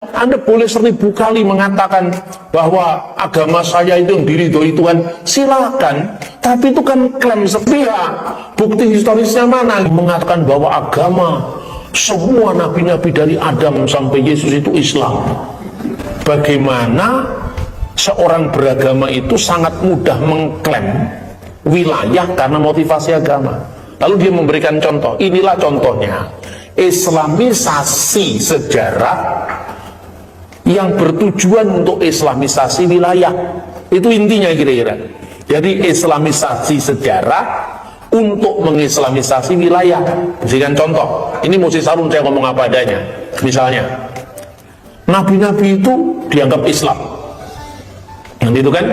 Anda boleh 1000 kali mengatakan bahwa agama saya itu yang diridhoi Tuhan, silakan. Tapi itu kan klaim sepihak. Bukti historisnya mana? Mengatakan bahwa agama semua nabi-nabi dari Adam sampai Yesus itu Islam. Bagaimana seorang beragama itu sangat mudah mengklaim wilayah karena motivasi agama. Lalu dia memberikan contoh. Inilah contohnya. Islamisasi sejarah yang bertujuan untuk islamisasi wilayah. Itu intinya kira-kira. Jadi islamisasi sejarah untuk mengislamisasi wilayah. Berikan contoh. Ini Moses Harun saya ngomong apa adanya. Misalnya, nabi-nabi itu dianggap Islam. Yang itu kan,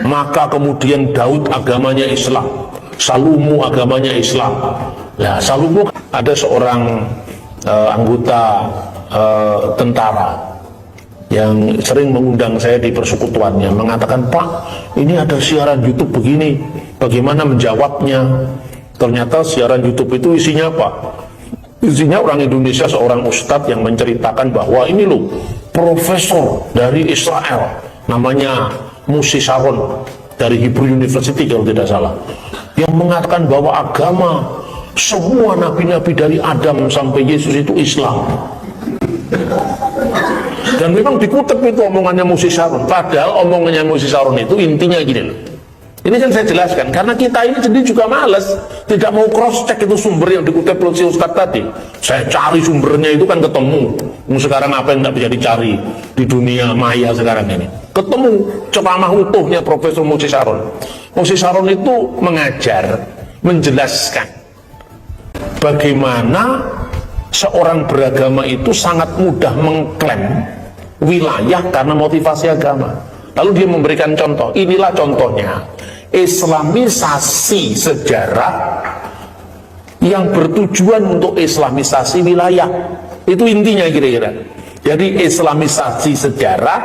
maka kemudian Daud agamanya Islam, Salomo agamanya Islam. Nah, Salomo ada seorang anggota tentara yang sering mengundang saya di persekutuannya, mengatakan, Pak, ini ada siaran YouTube begini, bagaimana menjawabnya? Ternyata siaran YouTube itu isinya apa? Isinya orang Indonesia, seorang ustadz yang menceritakan bahwa ini loh, profesor dari Israel, namanya Moses Sharon, dari Hebrew University kalau tidak salah, yang mengatakan bahwa agama semua nabi-nabi dari Adam sampai Yesus itu Islam. Dan memang dikutip itu omongannya Moses Sharon. Padahal omongannya Moses Sharon itu intinya gini loh. Ini kan saya jelaskan, karena kita ini sendiri juga malas, tidak mau cross check itu sumber yang dikutip oleh si Ustadz tadi. Saya cari sumbernya itu kan ketemu. Sekarang apa yang tidak bisa dicari di dunia maya sekarang ini? Ketemu ceramah utuhnya Profesor Moses Sharon. Moses Sharon itu mengajar, menjelaskan bagaimana seorang beragama itu sangat mudah mengklaim wilayah karena motivasi agama. Lalu dia memberikan contoh. Inilah contohnya. Islamisasi sejarah yang bertujuan untuk islamisasi wilayah. Itu intinya kira-kira. Jadi islamisasi sejarah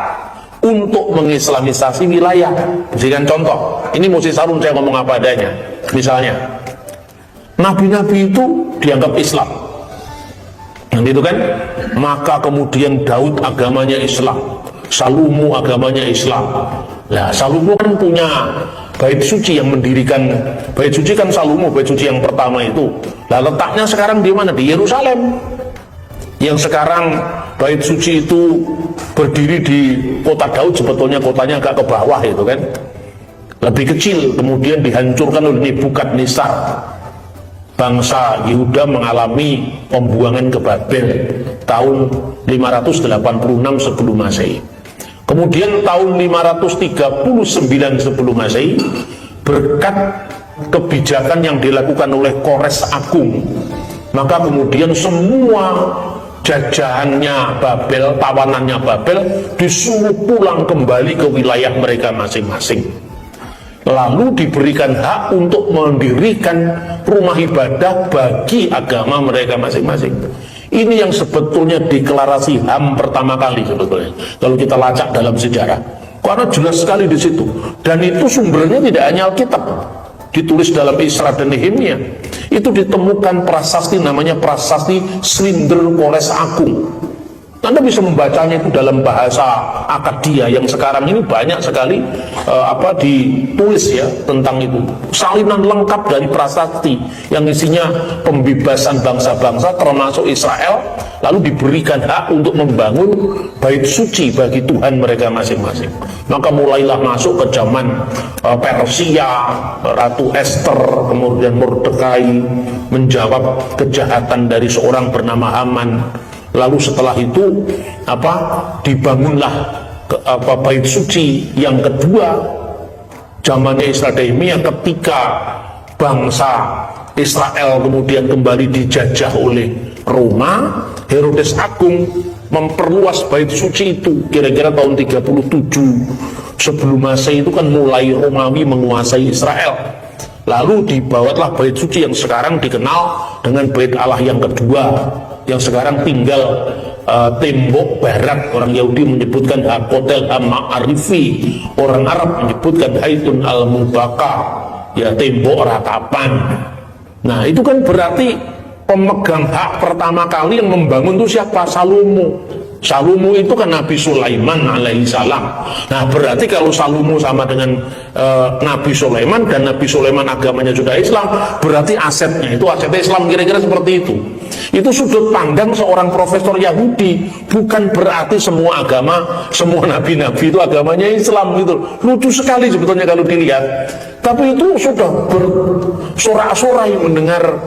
untuk mengislamisasi wilayah. Berikan contoh. Ini Moses Harun saya ngomong apa adanya. Misalnya, nabi-nabi itu dianggap Islam. Yang itu kan, maka kemudian Daud agamanya Islam, Salomo agamanya Islam. Nah, Salomo kan punya bait suci yang mendirikan bait suci kan Salomo, bait suci yang pertama itu. Nah, letaknya sekarang di mana? Di Yerusalem. Yang sekarang bait suci itu berdiri di kota Daud, sebetulnya kotanya agak ke bawah itu kan. Lebih kecil, kemudian dihancurkan oleh Nebukadnezar. Bangsa Yehuda mengalami pembuangan ke Babel tahun 586 sebelum Masehi. Kemudian tahun 539 sebelum Masehi, berkat kebijakan yang dilakukan oleh Kores Agung, maka kemudian semua jajahannya Babel, tawanannya Babel disuruh pulang kembali ke wilayah mereka masing-masing. Lalu diberikan hak untuk mendirikan rumah ibadah bagi agama mereka masing-masing. Ini yang sebetulnya deklarasi HAM pertama kali sebetulnya, kalau kita lacak dalam sejarah, karena jelas sekali di situ. Dan itu sumbernya tidak hanya Alkitab, ditulis dalam Isra dan Nehemia. Itu ditemukan prasasti, namanya prasasti Slinder Kores Agung. Anda bisa membacanya itu dalam bahasa Akadia yang sekarang ini banyak sekali ditulis ya tentang itu. Salinan lengkap dari prasasti yang isinya pembebasan bangsa-bangsa termasuk Israel, lalu diberikan hak untuk membangun bait suci bagi Tuhan mereka masing-masing. Maka mulailah masuk ke zaman Persia, Ratu Esther, kemudian Mordekai menjawab kejahatan dari seorang bernama Haman. Lalu setelah itu dibangunlah bait suci yang kedua zamannya Isra dan Nehemia, ketika bangsa Israel kemudian kembali dijajah oleh Roma. Herodes Agung memperluas bait suci itu kira-kira tahun 37 sebelum Masehi. Itu kan mulai Romawi menguasai Israel. Lalu dibawalah bait suci yang sekarang dikenal dengan bait Allah yang kedua, yang sekarang tinggal tembok barat. Orang Yahudi menyebutkan Hakotel Ma'arifi, orang Arab menyebutkan Haitun Al-Mubaka, ya tembok ratapan. Nah itu kan berarti pemegang hak pertama kali yang membangun itu siapa? Salomo. Salomo itu kan Nabi Sulaiman alaihissalam. Nah berarti kalau Salomo sama dengan Nabi Sulaiman dan Nabi Sulaiman agamanya juga Islam, berarti asetnya itu aset Islam, kira-kira seperti itu. Itu sudut pandang seorang profesor Yahudi. Bukan berarti semua agama, semua nabi-nabi itu agamanya Islam gitu. Lucu sekali sebetulnya kalau dilihat. Tapi itu sudah bersorak-sorai mendengar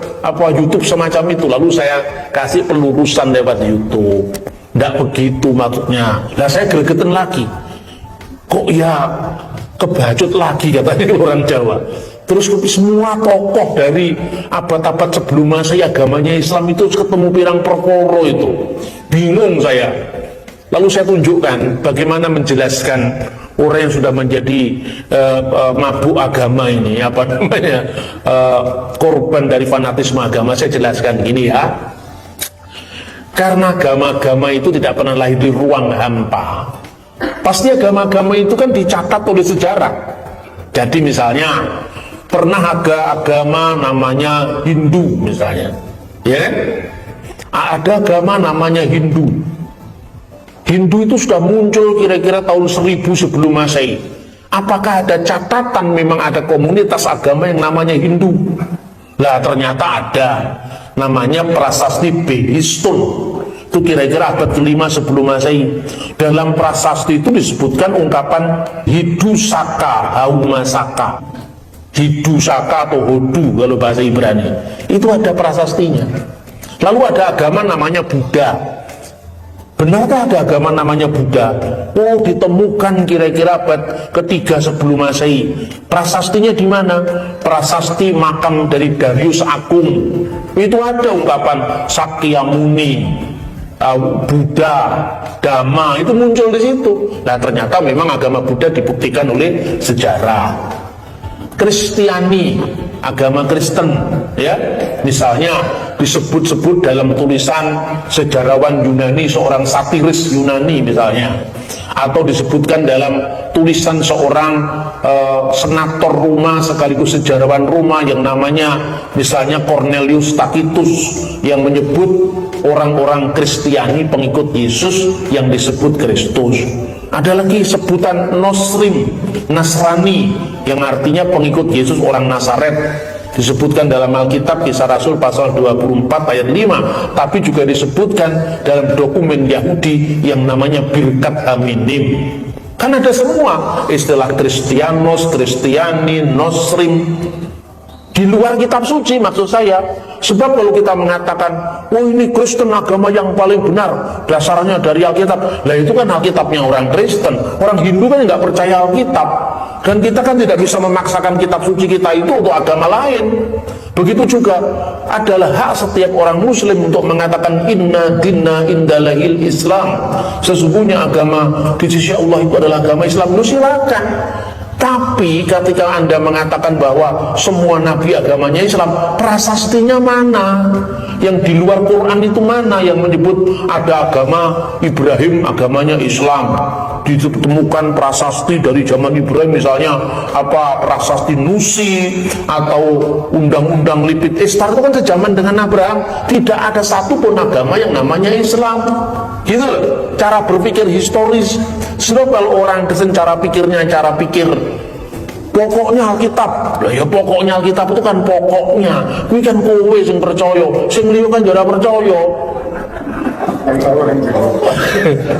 YouTube semacam itu. Lalu saya kasih pelurusan lewat YouTube. Tidak begitu maksudnya. Nah saya gregetan lagi. Kok ya kebacut lagi katanya orang Jawa. Terus semua tokoh dari abad-abad sebelum Masehi agamanya Islam itu ketemu pirang perkara itu. Bingung saya. Lalu saya tunjukkan bagaimana menjelaskan orang yang sudah menjadi mabuk agama ini, korban dari fanatisme agama. Saya jelaskan gini ya. Karena agama-agama itu tidak pernah lahir di ruang hampa. Pasti agama-agama itu kan dicatat oleh sejarah. Jadi misalnya pernah ada agama namanya Hindu misalnya, ya kan? Ada agama namanya Hindu. Hindu itu sudah muncul kira-kira tahun 1000 sebelum Masehi. Apakah ada catatan memang ada komunitas agama yang namanya Hindu? Lah ternyata ada. Namanya prasasti Behistun. Itu kira-kira abad ke-5 sebelum Masehi. Dalam prasasti itu disebutkan ungkapan Hidusaka, Haumasaka. Hidusaka atau Hodu kalau bahasa Ibrani. Itu ada prasastinya. Lalu ada agama namanya Buddha. Benarkah ada agama namanya Buddha? Oh, ditemukan kira-kira abad ke-3 sebelum Masehi. Prasastinya di mana? Prasasti makam dari Darius Agung. Itu ada ungkapan Sakyamuni, Buddha, Dhamma, itu muncul di situ. Nah, ternyata memang agama Buddha dibuktikan oleh sejarah. Kristiani, agama Kristen, ya, misalnya disebut-sebut dalam tulisan sejarawan Yunani, seorang satiris Yunani misalnya, atau disebutkan dalam tulisan seorang senator Roma sekaligus sejarawan Roma yang namanya misalnya Cornelius Tacitus, yang menyebut orang-orang Kristiani pengikut Yesus yang disebut Kristus. Ada lagi sebutan Nosrim, Nasrani, yang artinya pengikut Yesus orang Nazaret. Disebutkan dalam Alkitab Kisah Rasul pasal 24 ayat 5, tapi juga disebutkan dalam dokumen Yahudi yang namanya Birkat Haminim. Kan ada semua istilah Kristianos, Kristiani, Nosrim di luar kitab suci maksud saya. Sebab kalau kita mengatakan, oh ini Kristen agama yang paling benar, dasarnya dari Alkitab. Lah itu kan Alkitabnya orang Kristen. Orang Hindu kan nggak percaya Alkitab. Dan kita kan tidak bisa memaksakan kitab suci kita itu untuk agama lain. Begitu juga adalah hak setiap orang Muslim untuk mengatakan inna dinna indalahil Islam. Sesungguhnya agama di sisi Allah itu adalah agama Islam. Lu silakan. Tapi ketika Anda mengatakan bahwa semua nabi agamanya Islam, prasastinya mana? Yang di luar Quran itu mana yang menyebut ada agama Ibrahim agamanya Islam? Ditemukan prasasti dari zaman Ibrahim misalnya prasasti Nusi atau undang-undang Lipit Ishtar, itu kan sejaman dengan Abraham. Tidak ada satupun agama yang namanya Islam. Gitu loh, cara berpikir historis. Sebab kalau orang Kristen cara pikirnya cara pikir pokoknya Alkitab. Lah ya pokoknya Alkitab itu kan pokoknya. Kuwi kan kowe sing percaya, sing liya kan ora percaya.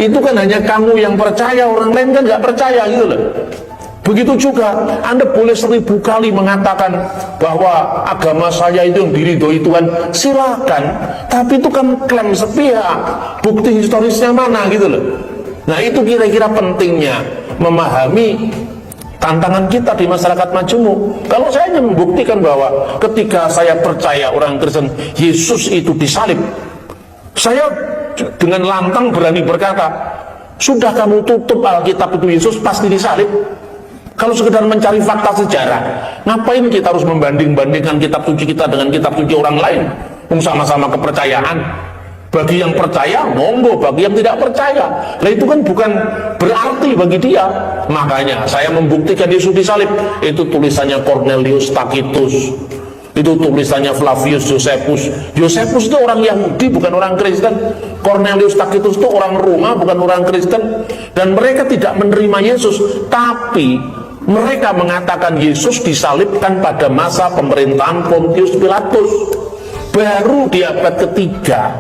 Itu kan hanya kamu yang percaya, orang lain kan nggak percaya gitu loh. Begitu juga Anda boleh 1000 kali mengatakan bahwa agama saya itu yang diridhoi Tuhan, silakan. Tapi itu kan klaim sepihak. Bukti historisnya mana gitu loh. Nah itu kira-kira pentingnya memahami tantangan kita di masyarakat majemuk. Kalau saya hanya membuktikan bahwa ketika saya percaya orang Kristen Yesus itu disalib, saya dengan lantang berani berkata, sudah kamu tutup Alkitab itu Yesus pasti disalib. Kalau sekedar mencari fakta sejarah, ngapain kita harus membanding-bandingkan kitab suci kita dengan kitab suci orang lain? Sama-sama kepercayaan. Bagi yang percaya, monggo. Bagi yang tidak percaya, nah itu kan bukan berarti bagi dia. Makanya saya membuktikan Yesus disalib. Itu tulisannya Cornelius Tacitus. Itu tulisannya Flavius Josephus. Josephus itu orang Yahudi, bukan orang Kristen. Cornelius Tacitus itu orang Roma, bukan orang Kristen. Dan mereka tidak menerima Yesus, tapi mereka mengatakan Yesus disalibkan pada masa pemerintahan Pontius Pilatus. Baru di abad ketiga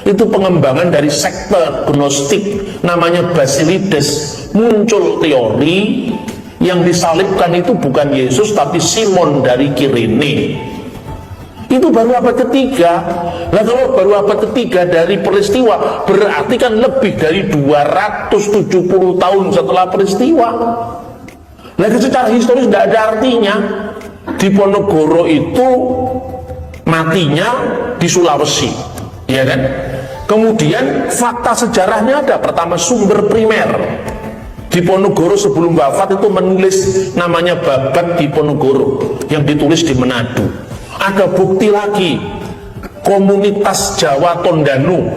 itu pengembangan dari sekte Gnostik namanya Basilides, muncul teori yang disalibkan itu bukan Yesus tapi Simon dari Kirene. Itu baru abad ketiga. Nah, kalau baru abad ketiga dari peristiwa, berarti kan lebih dari 270 tahun setelah peristiwa. Nah, secara historis tidak ada artinya. Diponegoro itu matinya di Sulawesi, ya kan? Kemudian fakta sejarahnya ada. Pertama, sumber primer. Diponegoro sebelum wafat itu menulis namanya Babad Diponegoro yang ditulis di Manado. Ada bukti lagi, komunitas Jawa Tondano,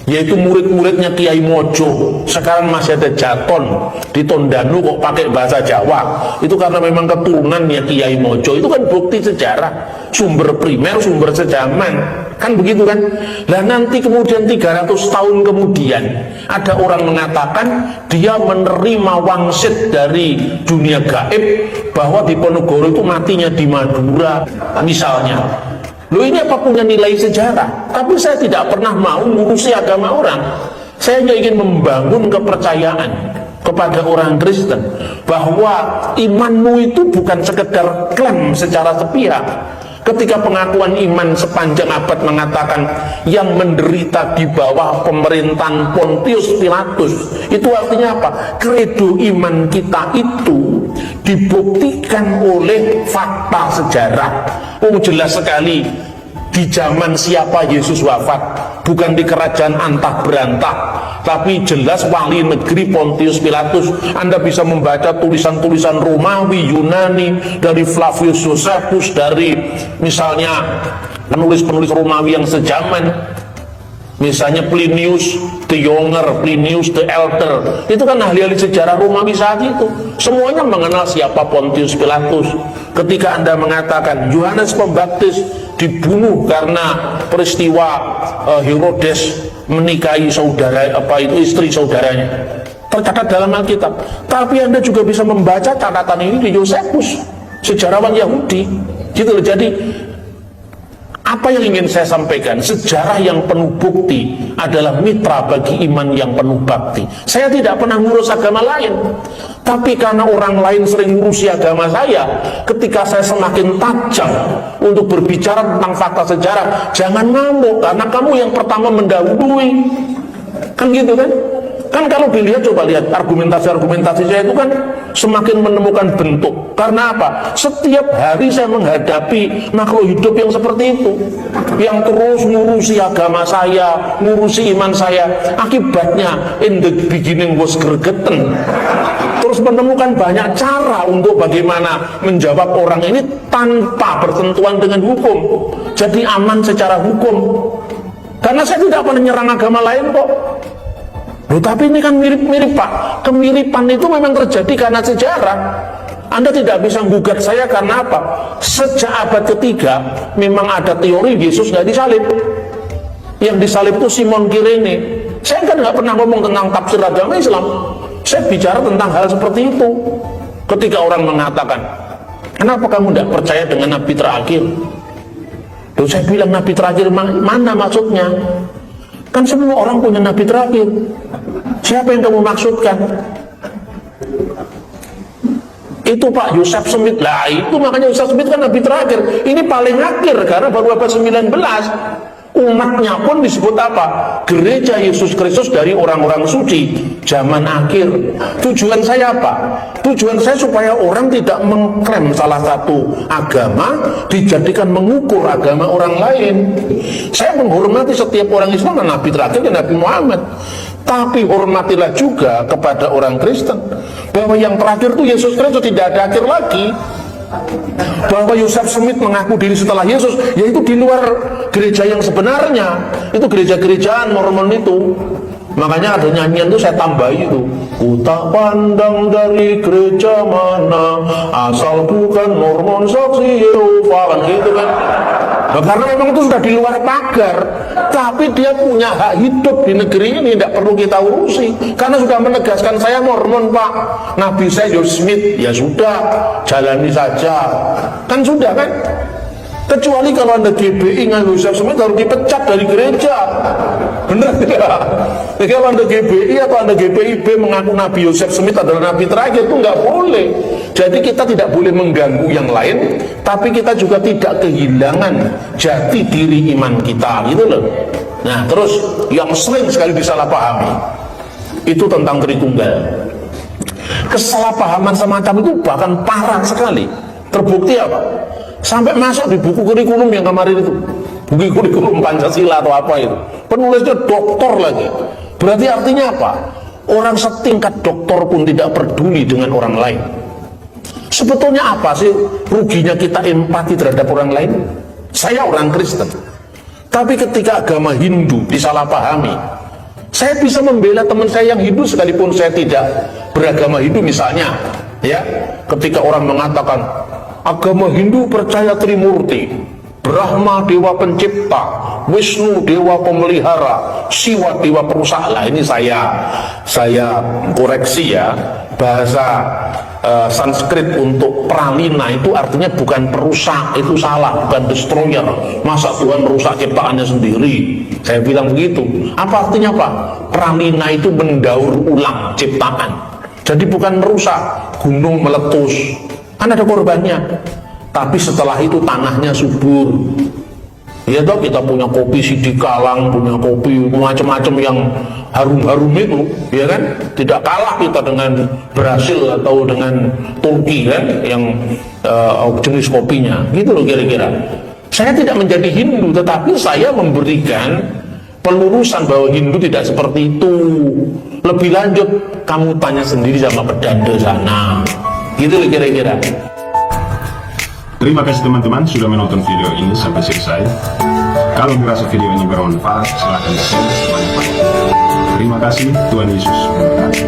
yaitu murid-muridnya Kiai Mojo. Sekarang masih ada Jaton di Tondano kok pakai bahasa Jawa. Itu karena memang keturunannya Kiai Mojo. Itu kan bukti sejarah, sumber primer, sumber sejaman, kan begitu kan. Nah, nanti kemudian 300 tahun kemudian ada orang mengatakan dia menerima wangsit dari dunia gaib bahwa Diponegoro itu matinya di Madura misalnya. Loh, ini apa punya nilai sejarah? Tapi saya tidak pernah mau mengurusi agama orang. Saya hanya ingin membangun kepercayaan kepada orang Kristen bahwa imanmu itu bukan sekedar klaim secara sepihak. Ketika pengakuan iman sepanjang abad mengatakan yang menderita di bawah pemerintahan Pontius Pilatus, itu artinya apa? Kredo iman kita itu dibuktikan oleh fakta sejarah. Oh, jelas sekali di zaman siapa Yesus wafat, bukan di kerajaan antah berantah, tapi jelas wali negeri Pontius Pilatus. Anda bisa membaca tulisan-tulisan Romawi, Yunani, dari Flavius Josephus, dari misalnya penulis-penulis Romawi yang sejaman, misalnya Plinius the Younger, Plinius the Elder. Itu kan ahli-ahli sejarah Romawi saat itu, semuanya mengenal siapa Pontius Pilatus. Ketika Anda mengatakan Yohanes Pembaptis dibunuh karena peristiwa Herodes menikahi istri saudaranya, tercatat dalam Alkitab. Tapi Anda juga bisa membaca catatan ini di Josephus, sejarawan Yahudi. Gitu loh. Jadi apa yang ingin saya sampaikan, sejarah yang penuh bukti adalah mitra bagi iman yang penuh bakti. Saya tidak pernah ngurus agama lain, tapi karena orang lain sering ngurusi agama saya, ketika saya semakin tajam untuk berbicara tentang fakta sejarah, jangan ngamuk karena kamu yang pertama mendahului. Kan gitu kan? Kan kalau dilihat, coba lihat argumentasi-argumentasi saya itu kan semakin menemukan bentuk. Karena apa? Setiap hari saya menghadapi makhluk hidup yang seperti itu, yang terus ngurusi agama saya, ngurusi iman saya. Akibatnya in the beginning was gregetan. Terus menemukan banyak cara untuk bagaimana menjawab orang ini tanpa bersentuhan dengan hukum, jadi aman secara hukum. Karena saya tidak pernah menyerang agama lain kok. Loh, tapi ini kan mirip-mirip Pak. Kemiripan itu memang terjadi karena sejarah. Anda tidak bisa gugat saya karena apa? Sejak abad ketiga memang ada teori Yesus nggak disalib. Yang disalib itu Simon Kirene. Saya kan nggak pernah ngomong tentang tafsir agama Islam. Saya bicara tentang hal seperti itu. Ketika orang mengatakan, kenapa kamu tidak percaya dengan Nabi terakhir? Loh, saya bilang Nabi terakhir mana maksudnya? Kan semua orang punya Nabi terakhir. Siapa yang kamu maksudkan? Itu Pak Joseph Smith. Lah itu makanya Joseph Smith kan Nabi terakhir. Ini paling akhir karena baru abad 19. Umatnya pun disebut apa? Gereja Yesus Kristus dari orang-orang suci zaman akhir. Tujuan saya apa? Tujuan saya supaya orang tidak mengklaim salah satu agama dijadikan mengukur agama orang lain. Saya menghormati setiap orang Islam dan Nabi terakhir dan Nabi Muhammad. Tapi hormatilah juga kepada orang Kristen bahwa yang terakhir itu Yesus Kristus, tidak ada akhir lagi. Bahwa Joseph Smith mengaku diri setelah Yesus, yaitu di luar gereja yang sebenarnya. Itu gereja-gerejaan Mormon itu Makanya ada nyanyian tuh saya tambahi itu, ku tak pandang dari gereja mana, asal bukan Mormon saksi Yehova, kan gitu kan. Nah, karena memang itu sudah di luar pagar, tapi dia punya hak hidup di negeri ini, tidak perlu kita urusi. Karena sudah menegaskan, saya Mormon Pak, Nabi saya Joseph Smith, ya sudah, jalani saja. Kan sudah kan? Kecuali kalau Anda GBI nggak Joseph Smith harus dipecat dari gereja. Benar tidak? Jadi kalau Anda GBI atau Anda GPIB mengaku Nabi Joseph Smith adalah Nabi terakhir, itu nggak boleh. Jadi kita tidak boleh mengganggu yang lain, tapi kita juga tidak kehilangan jati diri iman kita, gitu loh. Nah, terus yang sering sekali disalahpahami itu tentang Tritunggal. Kesalahpahaman semacam itu bahkan parah sekali. Terbukti apa? Sampai masuk di buku kurikulum yang kemarin itu, buku kurikulum Pancasila atau apa itu, penulisnya doktor lagi. Berarti artinya apa? Orang setingkat doktor pun tidak peduli dengan orang lain. Sebetulnya apa sih ruginya kita empati terhadap orang lain? Saya orang Kristen, tapi ketika agama Hindu disalahpahami, saya bisa membela teman saya yang Hindu sekalipun saya tidak beragama Hindu. Misalnya ya, ketika orang mengatakan agama Hindu percaya Trimurti, Brahma dewa pencipta, Wisnu dewa pemelihara, Siwa dewa perusak. Lah ini saya koreksi ya, bahasa Sanskrit untuk pralina itu artinya bukan perusak, itu salah, bukan destroyer. Masa Tuhan merusak ciptaannya sendiri? Saya bilang begitu. Apa artinya Pak? Pralina itu mendaur ulang ciptaan. Jadi bukan merusak, gunung meletus, kan ada korbannya. Tapi setelah itu tanahnya subur. Ya toh, kita punya kopi Sidikalang, punya kopi macam-macam yang harum-harum itu, ya kan? Tidak kalah kita dengan Brasil atau dengan Turki kan, yang jenis kopinya. Gitu loh kira-kira. Saya tidak menjadi Hindu, tetapi saya memberikan pelurusan bahwa Hindu tidak seperti itu. Lebih lanjut, kamu tanya sendiri sama pedanda sana. Gitu loh kira-kira. Terima kasih teman-teman sudah menonton video ini sampai selesai. Kalau merasa video ini bermanfaat, silahkan share sebanyak-banyaknya. Terima kasih, Tuhan Yesus memberkati.